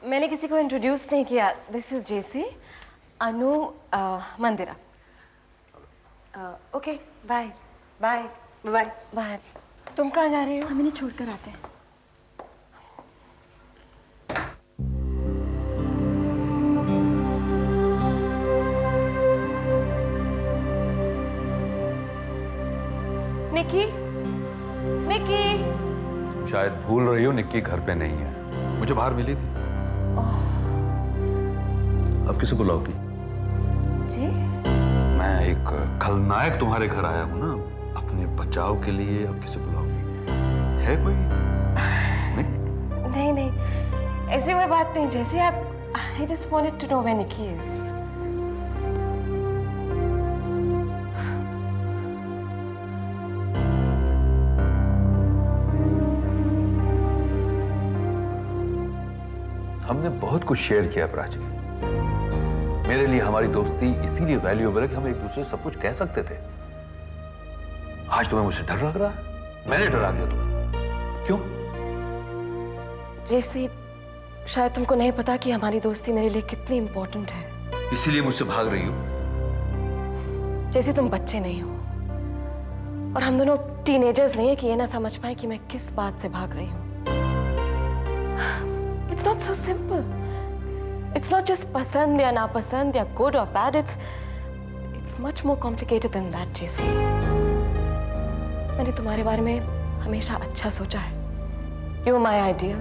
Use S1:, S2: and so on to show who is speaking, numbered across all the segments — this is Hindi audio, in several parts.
S1: मैंने किसी को इंट्रोड्यूस नहीं किया। This is Jessie, Anu, Mandira. Okay, bye bye bye bye. तुम कहाँ जा रही हो?
S2: हम इन्हें छोड़कर आते हैं।
S1: निक्की, निक्की।
S3: शायद भूल रही हो, निक्की घर पे नहीं है। मुझे बाहर मिली थी। अब किसे बुलाओगी?
S1: जी?
S3: मैं एक खलनायक तुम्हारे घर आया हूँ ना, अपने बचाव के लिए। अब किसे बुलाओगी? है कोई?
S1: नहीं नहीं, ऐसी कोई बात नहीं। जैसे आप, I just wanted to know where Nikki is.
S3: हमने बहुत कुछ शेयर किया प्राची। मेरे लिए हमारी दोस्ती इसीलिए वैल्यूएबल है कि हम एक दूसरे से सब कुछ कह सकते थे। आज तुम्हें मुझसे डर लग रहा है? मैंने डरा दिया तुम्हें। क्यों?
S1: जैसे शायद तुमको नहीं पता कि हमारी दोस्ती मेरे लिए कितनी इंपॉर्टेंट है।
S3: इसीलिए मुझसे भाग रही हो?
S1: जैसे तुम बच्चे नहीं हो और हम दोनों टीनेजर्स नहीं है कि ये ना समझ पाए कि मैं किस बात से भाग रही हूँ। It's not so simple. It's not just पसंद या नापसंद या good or bad. It's much more complicated than that, जैसे। मैंने तुम्हारे बारे में हमेशा अच्छा सोचा है। You were my ideal.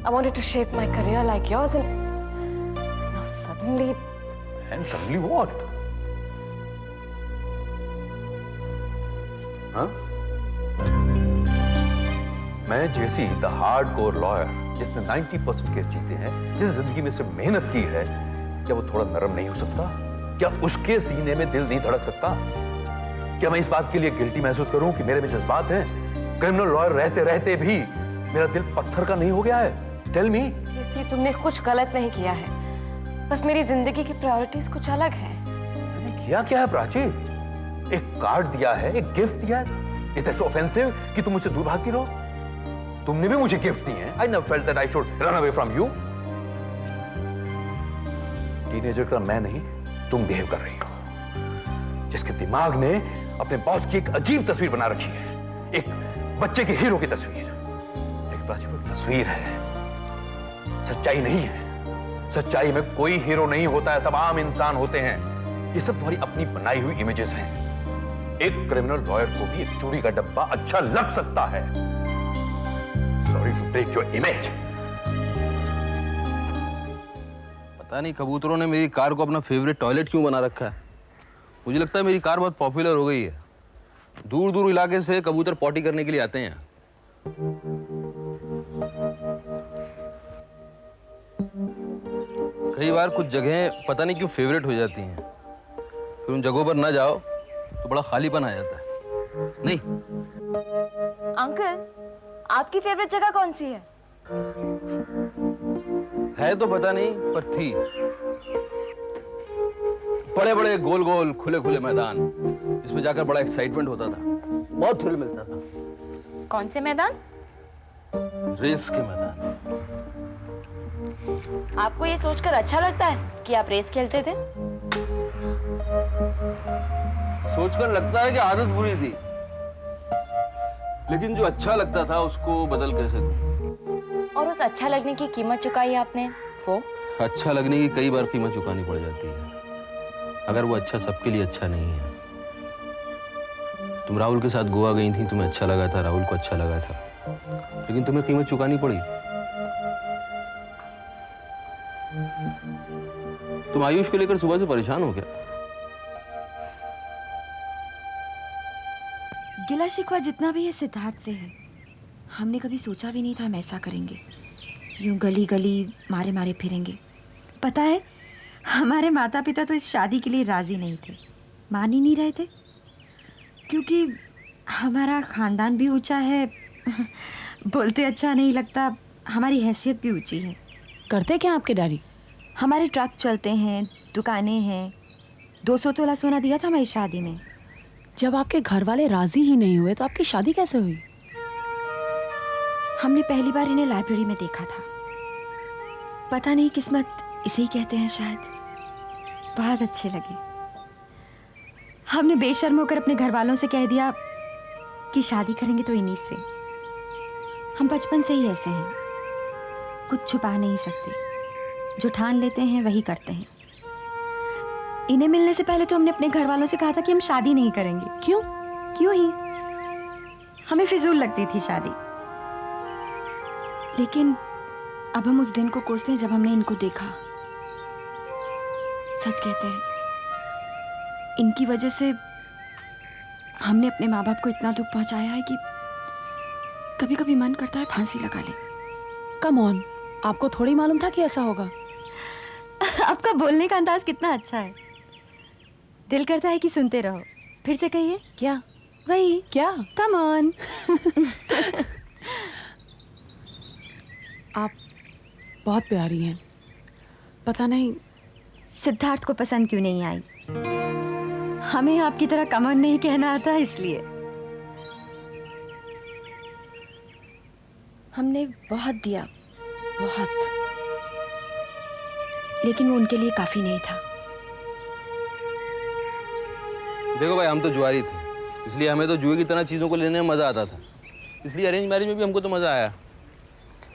S1: I wanted to shape my career like yours, and now suddenly.
S3: And suddenly what? हाँ? मैं जैसी द हार्डकोर लॉयर जिसने 90% केस जीते हैं, जिस जिंदगी में से मेहनत की है, क्या वो थोड़ा नरम नहीं हो सकता? क्या उसके सीने में दिल नहीं धड़क सकता? क्या मैं इस बात के लिए गिल्टी महसूस करूं कि मेरे में जज्बात हैं? क्रिमिनल लॉयर रहते रहते भी मेरा दिल पत्थर का नहीं हो गया है? Tell me.
S1: जैसे तुमने कुछ गलत नहीं किया है, बस मेरी जिंदगी की प्रायोरिटीज कुछ अलग है।
S3: मैंने किया क्या है प्राची? एक कार्ड दिया है, एक गिफ्ट दिया है। Is that so offensive कि तुम मुझसे दूर भागती रहो? तुमने भी मुझे गिफ्ट दिए हैं। I never felt that I should run away from you. Teenager का मैं नहीं, तुम बिहेव कर रही हो, जिसके दिमाग ने अपने बॉस की एक अजीब तस्वीर बना रखी है, एक बच्चे के हीरो की तस्वीर। एक प्राची वो तस्वीर है, सच्चाई नहीं है। सच्चाई में कोई हीरो नहीं होता है, सब आम इंसान होते हैं। ये सब तुम्हारी अपनी बनाई हुई इमेजेस हैं। एक क्रिमिनल लॉयर को भी एक चूड़ी का डब्बा अच्छा लग सकता है। Sorry to break your image.
S4: पता नहीं कबूतरों ने मेरी कार को अपना फेवरेट टॉयलेट क्यों बना रखा है। मुझे लगता है मेरी कार बहुत पॉपुलर हो गई है। दूर दूर इलाके से कबूतर पॉटी करने के लिए आते हैं। कई बार कुछ जगहें पता नहीं क्यों फेवरेट हो जाती हैं, फिर उन जगहों पर ना जाओ तो बड़ा खालीपन आ जाता है। नहीं
S2: अंकल, आपकी फेवरेट जगह कौन सी है
S4: तो पता नहीं, पर थी। बड़े बड़े गोल गोल खुले खुले मैदान, जिसमें जाकर बड़ा एक्साइटमेंट होता था, बहुत थ्रिल मिलता था।
S2: कौन से मैदान?
S4: रेस के मैदान।
S2: आपको ये सोचकर अच्छा लगता है कि आप रेस खेलते थे?
S4: सोचकर लगता है कि आदत बुरी थी, लेकिन जो अच्छा लगता था उसको बदल कैसे दूं?
S2: और उस अच्छा लगने की कीमत चुकाई आपने वो?
S4: अच्छा लगने की कई बार कीमत चुकानी पड़ जाती है, अगर वो अच्छा सबके लिए अच्छा नहीं है। तुम राहुल के साथ गोवा गई थी, तुम्हें अच्छा लगा था, राहुल को अच्छा लगा था, लेकिन तुम्हें कीमत चुकानी पड़ी। तुम आयुष को लेकर सुबह से परेशान हो क्या?
S5: गिला शिकवा जितना भी है सिद्धार्थ से है। हमने कभी सोचा भी नहीं था हम ऐसा करेंगे, यूं गली गली मारे मारे फिरेंगे। पता है, हमारे माता पिता तो इस शादी के लिए राजी नहीं थे, मान ही नहीं रहे थे, क्योंकि हमारा खानदान भी ऊंचा है, बोलते अच्छा नहीं लगता, हमारी हैसियत भी ऊंची है।
S2: करते क्या आपके डैडी?
S5: हमारे ट्रक चलते हैं, दुकानें हैं। 200 तोला सोना दिया था हमारी शादी में।
S2: जब आपके घर वाले राजी ही नहीं हुए तो आपकी शादी कैसे हुई?
S5: हमने पहली बार इन्हें लाइब्रेरी में देखा था। पता नहीं, किस्मत इसे ही कहते हैं शायद। बहुत अच्छे लगे। हमने बेशर्म होकर अपने घर वालों से कह दिया कि शादी करेंगे तो इन्हीं से। हम बचपन से ही ऐसे हैं, कुछ छुपा नहीं सकते। जो ठान लेते हैं वही करते हैं। इन्हें मिलने से पहले तो हमने अपने घर वालों से कहा था कि हम शादी नहीं करेंगे।
S2: क्यों?
S5: क्यों ही, हमें फिजूल लगती थी शादी। लेकिन अब हम उस दिन को कोसते हैं जब हमने इनको देखा। सच कहते हैं, इनकी वजह से हमने अपने माँ बाप को इतना दुख पहुंचाया है कि कभी कभी मन करता है फांसी लगा ले।
S2: कम ऑन, आपको थोड़ी मालूम था कि ऐसा होगा।
S5: आपका बोलने का अंदाज कितना अच्छा है। दिल करता है कि सुनते रहो। फिर से कहिए।
S2: क्या?
S5: वही,
S2: क्या?
S5: Come on.
S2: आप बहुत प्यारी हैं। पता नहीं
S5: सिद्धार्थ को पसंद क्यों नहीं आई। हमें आपकी तरह कमन नहीं कहना आता, इसलिए। हमने बहुत दिया, बहुत, लेकिन वो उनके लिए काफी नहीं था।
S4: देखो भाई, हम तो जुआरी थे, इसलिए हमें तो जुए की तरह चीज़ों को लेने में मज़ा आता था। इसलिए अरेंज मैरिज में भी हमको तो मज़ा आया।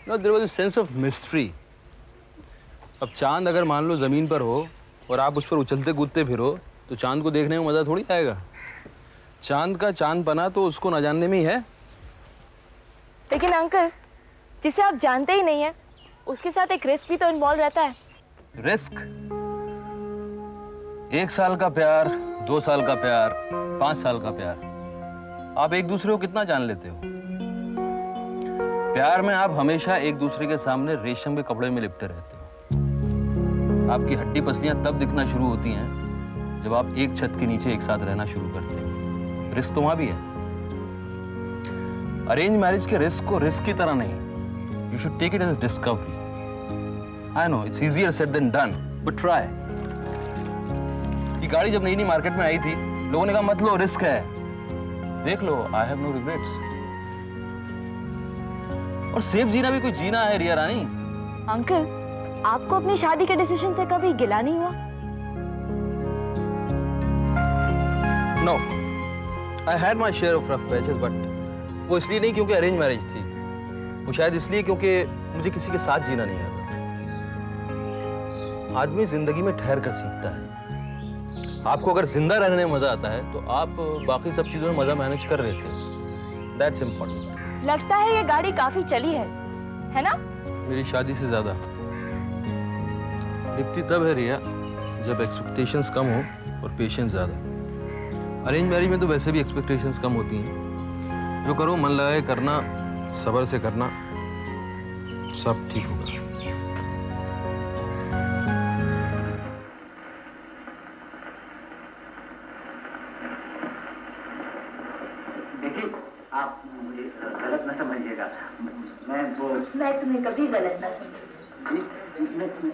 S4: No, there was a sense of mystery. अब चांद अगर मान लो ज़मीन पर हो और आप उस पर उछलते कूदते फिरो तो चांद को देखने में मज़ा थोड़ी आएगा। चांद का चांद बना तो उसको न जानने में ही है।
S1: लेकिन अंकल, जिसे आप जानते ही नहीं है, उसके साथ एक रिस्क भी तो इन्वॉल्व रहता है।
S4: रिस्क? 1 साल का प्यार, 2 साल का प्यार, 5 साल का प्यार, आप एक दूसरे को कितना जान लेते हो? प्यार में आप हमेशा एक दूसरे के सामने रेशम के कपड़े में लिपटे रहते हो। आपकी हड्डी पसलियां तब दिखना शुरू होती हैं जब आप एक छत के नीचे एक साथ रहना शुरू करते हो। रिस्क तो वहां भी है। अरेंज मैरिज के रिस्क को रिस्क की तरह नहीं, you should take it as discovery. I know it's easier said than done, but try. ये गाड़ी जब नई नई मार्केट में आई थी, लोगों ने कहा मत लो, रिस्क है। देख लो, आई हैव नो रिग्रेट्स। और सेफ जीना भी कोई जीना है रिया रानी।
S1: अंकल, आपको अपनी शादी के डिसीजन से कभी गिला नहीं हुआ?
S4: No, I had my share of rough patches, but वो इसलिए नहीं क्योंकि अरेंज मैरिज थी, वो शायद इसलिए क्योंकि मुझे किसी के साथ जीना नहीं आता। आदमी जिंदगी में ठहर कर सीखता है। आपको अगर जिंदा रहने में मजा आता है तो आप बाकी सब चीजों में मजा मैनेज कर लेते हो। That's important.
S1: लगता है ये गाड़ी काफी चली है ना?
S4: मेरी शादी से ज्यादा लिपटी तब है रिया जब एक्सपेक्टेशंस कम हो और पेशेंस ज्यादा। अरेंज मैरिज में तो वैसे भी एक्सपेक्टेशंस कम होती हैं। जो करो मन लगाए करना, सब्र से करना, सब ठीक होगा।
S6: देखिए, आप मुझे गलत न समझिएगा। मैं तुम्हें कभी गलत न समझूंगी।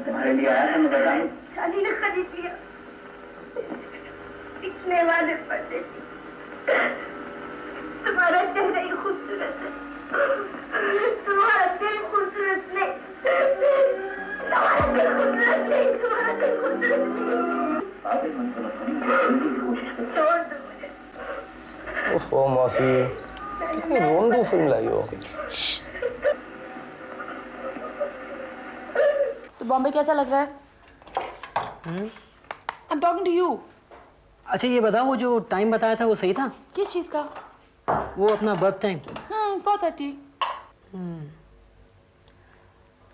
S6: तुम्हारे लिए आया था, मैं बताऊं। शादी ने खरीद लिया। पिछले वाले पर्दे थी। तुम्हारा चेहरा ही खूबसूरत है। तुम्हारा दिल खूबसूरत नहीं। तुम्हारा दिल खूबसूरत नहीं। तुम्हारा दिल खूबसूरत नहीं। आप इस मन को मत सुनिए, की कोशिश करो। छोड़ दो मुझे।
S7: ओफो मौसी, कितनी रोंडू फिल्म लाई हो।
S2: तो बॉम्बे कैसा लग रहा है? I'm talking to you.
S7: अच्छा ये बताओ, वो जो टाइम बताया था वो सही था?
S2: किस चीज का?
S7: वो अपना बर्थ टाइम।
S2: 4:30.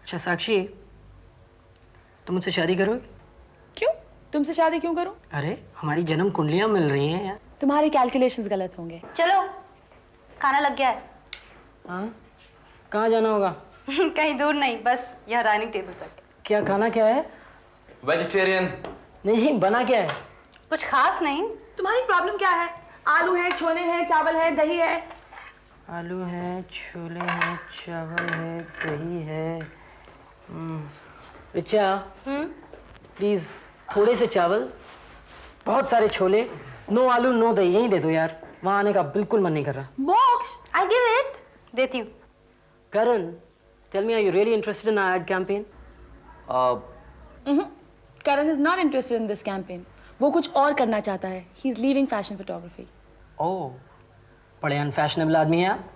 S7: अच्छा साक्षी, तुम मुझसे शादी करोगे?
S2: क्यों? तुमसे शादी क्यों करूं?
S8: अरे हमारी जन्म कुंडलियां मिल रही हैं यार।
S2: तुम्हारे कैलकुलेशंस गलत होंगे।
S9: चलो खाना लग गया है।
S8: हाँ, कहाँ जाना होगा?
S9: कहीं दूर नहीं, बस यहाँ डाइनिंग टेबल पर।
S8: क्या खाना क्या है?
S7: वेजिटेरियन।
S8: नहीं, बना क्या है?
S9: कुछ खास नहीं।
S2: तुम्हारी प्रॉब्लम क्या है? आलू है, छोले हैं, चावल है, दही है।
S8: आलू है, छोले हैं, चावल है, दही है। रिचा, प्लीज थोड़े से चावल, बहुत सारे छोले, नो आलू नो दही, यही दे दो यार। वहाँ आने का बिल्कुल मन नहीं कर रहा।
S2: मोक्ष,
S9: आई गिव इट। देती हूँ।
S8: Karan, tell me, are you really interested in our ad campaign?
S2: Karan is not interested in this campaign. वो कुछ और करना चाहता है। He is leaving fashion photography.
S8: Oh, बड़े अनफैशनेबल आदमी हैं आप।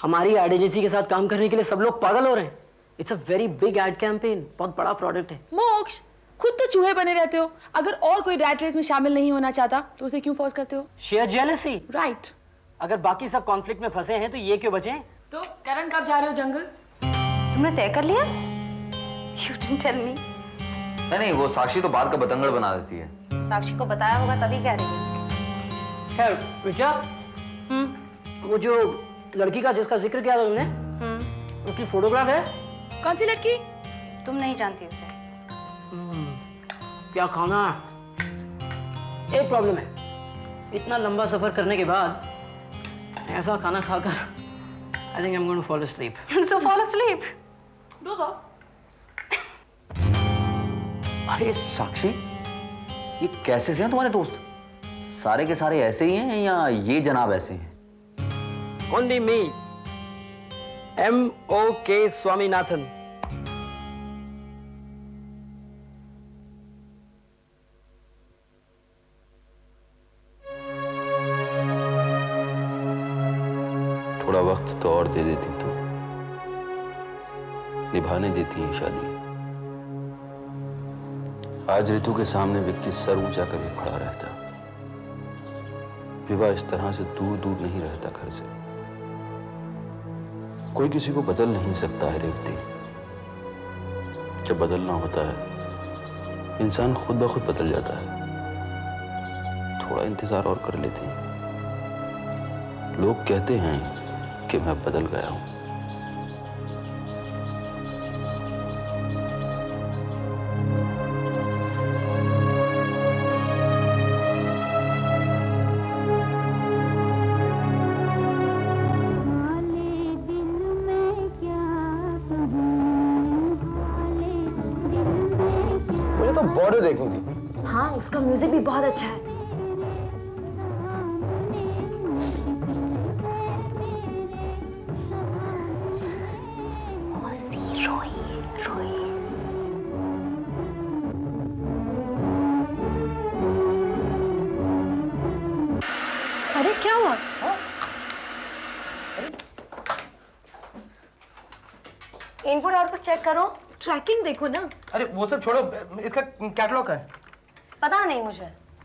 S8: हमारी एड एजेंसी के साथ काम करने के लिए सब लोग पागल हो रहे हैं। It's a very big ad campaign, बहुत बड़ा प्रोडक्ट है।
S2: मोक्ष, खुद तो चूहे बने रहते हो। अगर और कोई रैट रेस में शामिल नहीं होना चाहता तो उसे क्यों फोर्स करते हो?
S8: Share jealousy.
S2: राइट।
S8: अगर बाकी सब कॉन्फ्लिक्ट में फंसे हैं तो ये क्यों बचे हैं?
S2: तो करण कब जा रहे हो जंगल?
S9: तुमने तय कर लिया? You didn't tell me.
S7: नहीं, वो साक्षी तो बात का बतंगड़ बना देती है।
S9: साक्षी को बताया होगा तभी कह रही है।
S8: खैर रिचा, वो जो लड़की का जिसका जिक्र किया था तुमने, उसकी फोटोग्राफ है?
S2: कौन सी लड़की?
S9: तुम नहीं जानती उसे।
S8: क्या खाना? एक प्रॉब्लम है, इतना लंबा सफर करने के बाद ऐसा खाना खाकर I think I am going to fall asleep.
S9: So fall asleep.
S2: Doze off.
S7: अरे साक्षी, ये कैसे से हैं तुम्हारे दोस्त? सारे के सारे ऐसे ही हैं या ये जनाब ऐसे हैं?
S8: Only me, M.O.K. स्वामीनाथन।
S4: थोड़ा वक्त तो और दे देती तुम, निभाने देती है शादी। आज ऋतु के सामने विक्की सर ऊंचा करके खड़ा रहता। विवाह इस तरह से दूर दूर नहीं रहता घर से। कोई किसी को बदल नहीं सकता है रेवती। जब बदलना होता है इंसान खुद ब खुद बदल जाता है। थोड़ा इंतजार और कर लेते हैं। लोग कहते हैं कि मैं बदल गया हूं।
S7: मुझे तो बॉर्डर देखनी थी।
S1: हाँ, उसका म्यूजिक भी बहुत अच्छा है। अरे क्या हुआ? इनपुट आउटपुट चेक करो, ट्रैकिंग देखो ना।
S7: अरे वो सब छोड़ो, इसका कैटलॉग है।
S1: पता नहीं मुझे।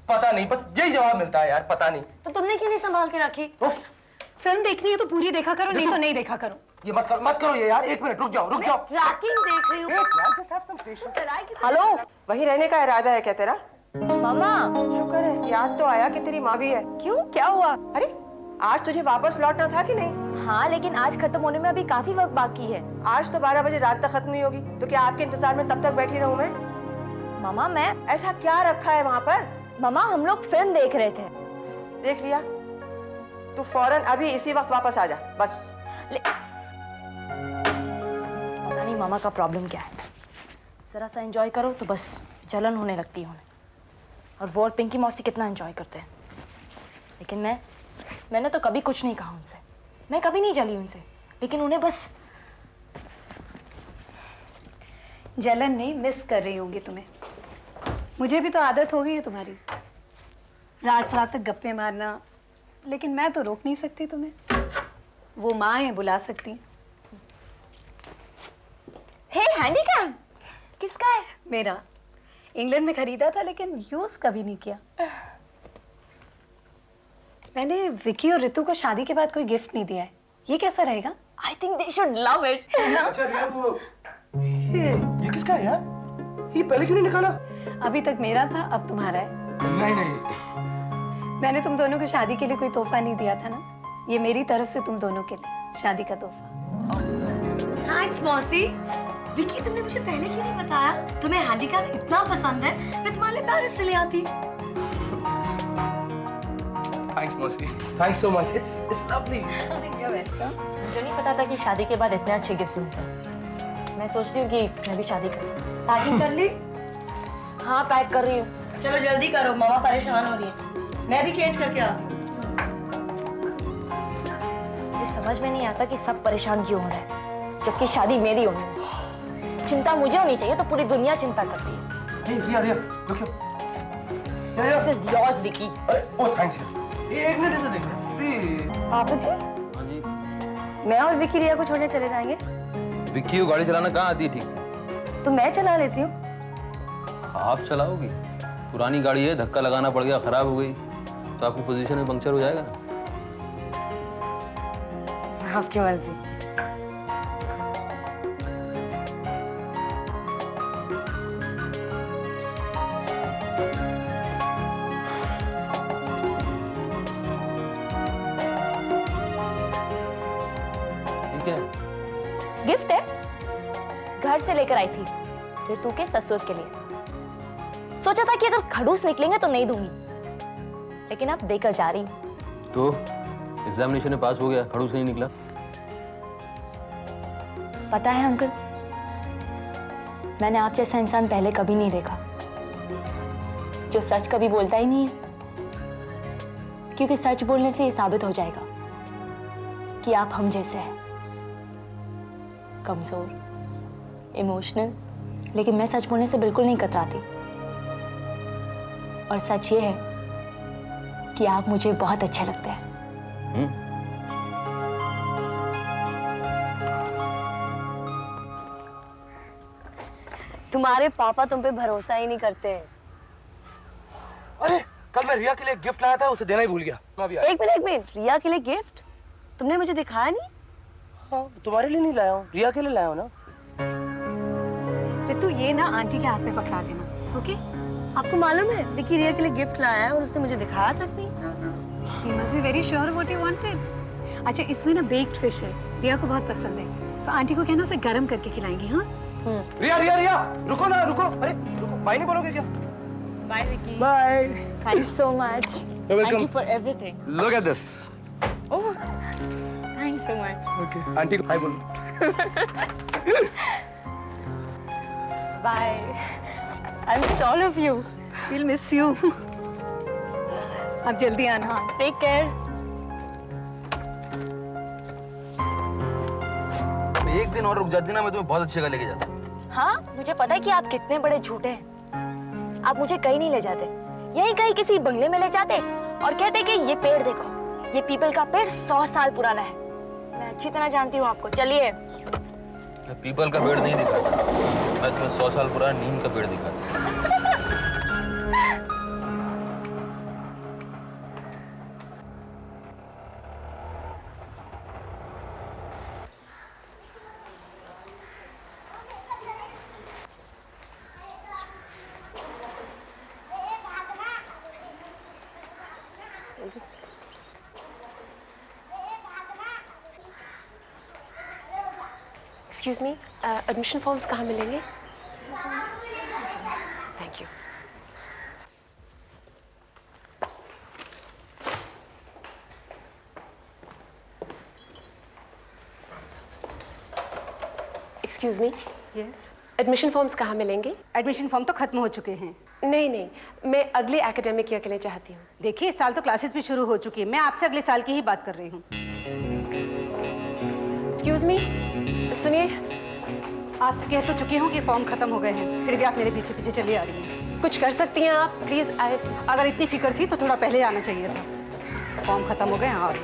S7: पता नहीं, बस यही जवाब मिलता है यार, पता नहीं।
S1: तो तुमने क्यों नहीं संभाल के रखी?
S7: उफ,
S1: फिल्म देखनी है तो पूरी देखा करो, नहीं तो नहीं देखा करो।
S7: ये मत करो ये यार। एक मिनट रुक जाओ।
S1: ट्रैकिंग देख रही हूँ।
S10: हेलो, वहीं रहने का इरादा है क्या तेरा?
S1: मामा,
S10: शुक्र है याद तो आया कि तेरी माँ भी है।
S1: क्यों, क्या हुआ?
S10: अरे आज तुझे वापस लौटना था कि नहीं?
S1: हाँ, लेकिन आज खत्म होने में अभी काफी वक्त बाकी है।
S10: आज तो 12 बजे रात तक खत्म नहीं होगी, तो क्या आपके इंतजार में तब तक बैठी रहूं मैं?
S1: मामा मैं
S10: ऐसा क्या रखा है वहाँ पर?
S1: मामा हम लोग फिल्म देख रहे थे।
S10: देख लिया? तू फौरन अभी इसी वक्त वापस आ जा, बस।
S1: पता नहीं मामा का प्रॉब्लम क्या है। जरा सा एंजॉय करो तो बस जलन होने लगती है उन्हें। और वो और पिंकी मौसी कितना एंजॉय करते हैं। लेकिन मैंने तो कभी कुछ नहीं कहा उनसे। मैं कभी नहीं जली उनसे, लेकिन उन्हें बस
S11: जलन नहीं, मिस कर रही होंगी तुम्हें। मुझे भी तो आदत हो गई है तुम्हारी, रात रात तक गप्पे मारना, लेकिन मैं तो रोक नहीं सकती तुम्हें। वो माँ है, बुला सकती।
S1: हे, हैंडीकैम किसका है?
S11: मेरा। इंग्लैंड में खरीदा था लेकिन यूज कभी नहीं किया। मैंने विकी और ऋतु को शादी के बाद कोई गिफ्ट नहीं दिया है। ये कैसा रहेगा?
S1: I think they should love it.
S7: अच्छा रिया, ये किसका है यार? ये पहले क्यों नहीं निकाला?
S11: अभी तक मेरा था, अब तुम्हारा है।
S12: नहीं नहीं,
S11: मैंने तुम दोनों को शादी के लिए कोई तोहफा नहीं दिया था ना, ये मेरी तरफ से तुम दोनों के लिए शादी का तोहफा।
S9: थैंक्स मौसी। विकी, तुमने मुझे पहले क्यों नहीं बताया? तुम्हें हैंडीकैप इतना पसंद है, मैं तुम्हारे लिए पेरिस से ले आती।
S12: थैंक्स मौसी, thanks so much, it's lovely.
S1: मुझे नहीं पता था कि शादी के बाद इतने अच्छे गिफ्ट्स मिलते हैं। मैं सोच रही हूँ कि मैं भी शादी करूँ।
S9: पैकिंग कर ली?
S1: हाँ, पैक कर रही हूँ।
S9: चलो जल्दी करो, मामा परेशान हो रही है। मैं भी चेंज करके आती हूँ।
S1: मुझे समझ में नहीं आता कि सब परेशान क्यों हो रहे हैं, जबकि शादी मेरी होनी है। चिंता मुझे होनी चाहिए तो पूरी दुनिया चिंता करती है।
S12: रिया रिया, रुकिए।
S1: This is yours, Vicky.
S12: Oh thanks. एक मिनट इधर देखो प्लीज।
S11: पापा जी,
S4: हाँ जी।
S9: मैं और विकी रिया को छोड़ने चले जाएंगे।
S4: विक्की को गाड़ी चलाना कहाँ आती है ठीक से?
S9: तो मैं चला लेती हूँ।
S4: आप चलाओगी? पुरानी गाड़ी है, धक्का लगाना पड़ गया, खराब हो गई तो आपकी पोजीशन में पंक्चर हो जाएगा ना।
S9: आपकी मर्जी।
S4: ठीक है।
S1: गिफ्ट है, घर से लेकर आई थी ऋतु के ससुर के लिए। सोचा था कि अगर खड़ूस निकलेंगे तो नहीं दूंगी, लेकिन अब देकर जा रही हूँ।
S4: तो एग्जामिनेशन में पास हो गया, खड़ूस नहीं निकला?
S1: पता है अंकल, मैंने आप जैसा इंसान पहले कभी नहीं देखा, जो सच कभी बोलता ही नहीं है। क्योंकि सच बोलने से ये साबित हो जाएगा कि आप हम जैसे हैं, कमजोर, इमोशनल, लेकिन मैं सच बोलने से बिल्कुल नहीं कतराती। और सच ये है कि आप मुझे बहुत अच्छे लगते हैं।
S9: तुम्हारे पापा तुम पे भरोसा ही नहीं करते।
S12: अरे कल मैं रिया के लिए गिफ्ट लाया था, उसे देना ही भूल गया। मैं अभी आया।
S9: एक मिनट, रिया के लिए गिफ्ट? तुमने मुझे दिखाया नहीं?
S10: हाँ, तुम्हारे लिए नहीं लाया हूँ, रिया के लिए लाया हूँ ना।
S11: ऋतु, ये ना आंटी के हाथ में पकड़ा देना, ओके?
S9: आपको मालूम है विकी रिया के लिए गिफ्ट लाया है और उसने मुझे दिखाया तक नहीं।
S11: He must be very sure what you wanted. अच्छा, इसमें ना बेक्ड फिश है, रिया को बहुत पसंद है, तो आंटी को कहना उसे गरम करके खिलाएंगी। हाँ
S12: रिया रिया रिया, रुको ना, रुको। अरे रुको, बाय नहीं बोलोगे क्या?
S1: Bye Vicky.
S12: Bye.
S1: Thank you so much. Thank you for everything.
S12: Look at this.
S1: Oh, thank you so much.
S12: Okay, aunty को हाय बोलो।
S1: Bye. I miss all of you.
S11: We'll miss you. अब जल्दी आना।
S1: हाँ, टेक केयर।
S4: एक दिन और रुक जाती ना, मैं तुम्हें बहुत अच्छी जगह लेके जाता।
S1: हाँ, मुझे पता है कि आप कितने बड़े झूठे हैं। आप मुझे कहीं नहीं ले जाते, यहीं कहीं किसी बंगले में ले जाते और कहते कि ये पेड़ देखो, ये पीपल का पेड़ 100 साल पुराना है। मैं अच्छी तरह जानती हूँ आपको। चलिए।
S4: मैं पीपल का पेड़ नहीं दिखाता, मैं तुम्हें 100 साल पुराना नीम का पेड़ दिखाता।
S13: एक्सक्यूज मी, एडमिशन फॉर्म्स कहाँ मिलेंगे? Thank you. Excuse me,
S11: yes.
S13: Admission forms कहाँ मिलेंगे?
S11: एडमिशन फॉर्म तो खत्म हो चुके हैं।
S13: नहीं नहीं, मैं अगले एकेडमिक ईयर के लिए चाहती हूँ।
S11: देखिए, इस साल तो क्लासेस भी शुरू हो चुकी है, मैं आपसे अगले साल की ही बात कर रही हूँ।
S13: एक्सक्यूज मी, सुनिए।
S11: आपसे कह तो चुकी हूँ कि फॉर्म खत्म हो गए हैं, फिर भी आप मेरे पीछे पीछे चली आ रही हैं।
S13: कुछ कर सकती हैं आप प्लीज?
S11: अगर इतनी फिक्र थी तो थोड़ा पहले आना चाहिए था। फॉर्म खत्म हो गए हैं और